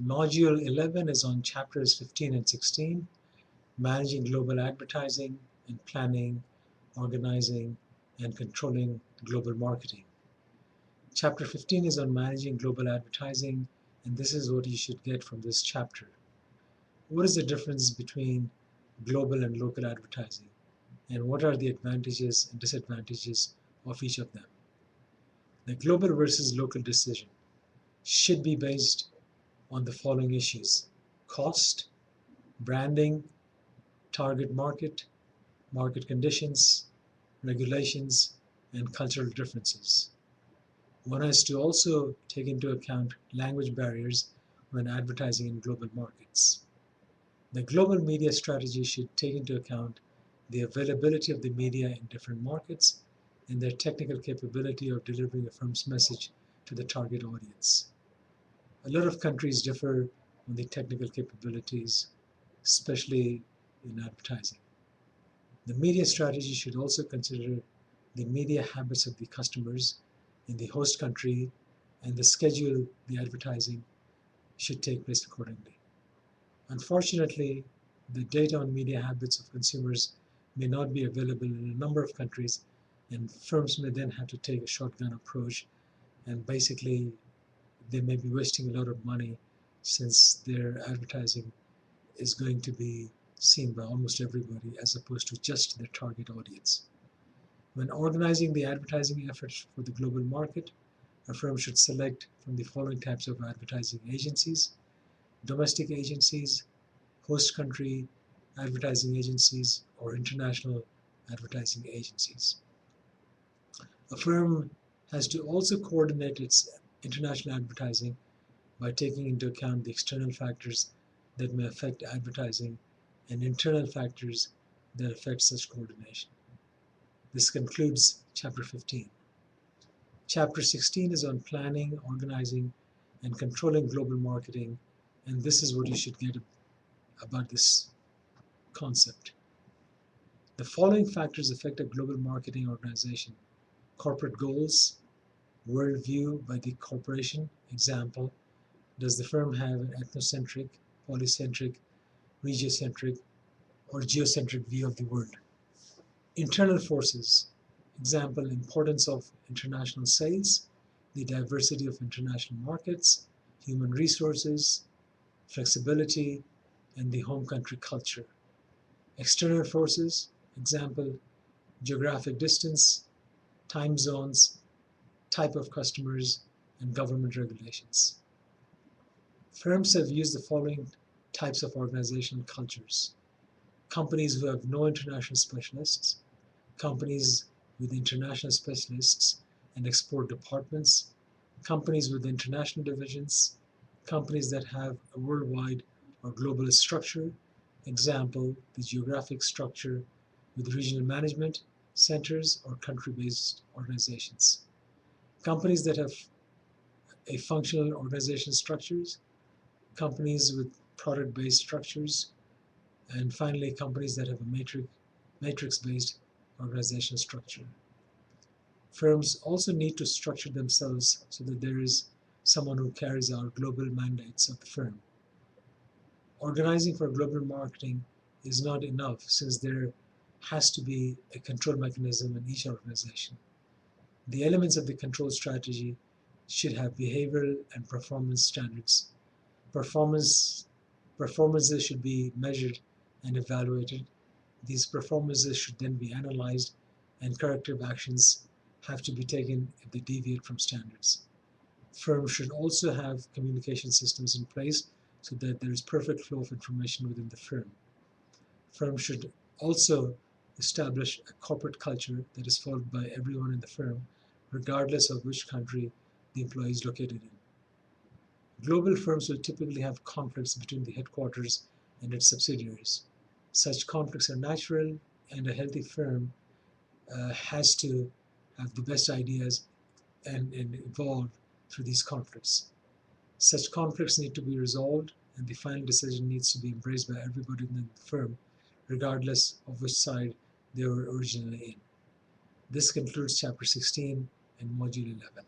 Module 11 is on chapters 15 and 16, managing global advertising and planning, organizing, and controlling global marketing. Chapter 15 is on managing global advertising, and this is what you should get from this chapter. What is the difference between global and local advertising, and what are the advantages and disadvantages of each of them? The global versus local decision should be based on the following issues: cost, branding, target market, market conditions, regulations, and cultural differences. One has to also take into account language barriers when advertising in global markets. The global media strategy should take into account the availability of the media in different markets and their technical capability of delivering a firm's message to the target audience. A lot of countries differ on the technical capabilities, especially in advertising. The media strategy should also consider the media habits of the customers in the host country, and the schedule the advertising should take place accordingly. Unfortunately, the data on media habits of consumers may not be available in a number of countries, and firms may then have to take a shotgun approach, and basically they may be wasting a lot of money since their advertising is going to be seen by almost everybody as opposed to just their target audience. When organizing the advertising efforts for the global market, a firm should select from the following types of advertising agencies: domestic agencies, host country advertising agencies, or international advertising agencies. A firm has to also coordinate its international advertising by taking into account the external factors that may affect advertising and internal factors that affect such coordination. This concludes Chapter 15. Chapter 16 is on planning, organizing, and controlling global marketing, and this is what you should get about this concept. The following factors affect a global marketing organization: corporate goals, worldview by the corporation. Example, does the firm have an ethnocentric, polycentric, regiocentric, or geocentric view of the world? Internal forces. Example, importance of international sales, the diversity of international markets, human resources, flexibility, and the home country culture. External forces. Example, geographic distance, time zones, type of customers, and government regulations. Firms have used the following types of organizational cultures: companies who have no international specialists, companies with international specialists and export departments, companies with international divisions, companies that have a worldwide or global structure. Example, the geographic structure with regional management centers or country-based organizations. Companies that have a functional organization structures, companies with product-based structures, and finally companies that have a matrix-based organizational structure. Firms also need to structure themselves so that there is someone who carries out global mandates of the firm. Organizing for global marketing is not enough, since there has to be a control mechanism in each organization. The elements of the control strategy should have behavioral and performance standards. Performances should be measured and evaluated. These performances should then be analyzed, and corrective actions have to be taken if they deviate from standards. Firms should also have communication systems in place so that there is perfect flow of information within the firm. Firms should also establish a corporate culture that is followed by everyone in the firm, regardless of which country the employee is located in. Global firms will typically have conflicts between the headquarters and its subsidiaries. Such conflicts are natural, and a healthy firm has to have the best ideas and evolve through these conflicts. Such conflicts need to be resolved, and the final decision needs to be embraced by everybody in the firm, regardless of which side they were originally in. This concludes Chapter 16 and Module 11.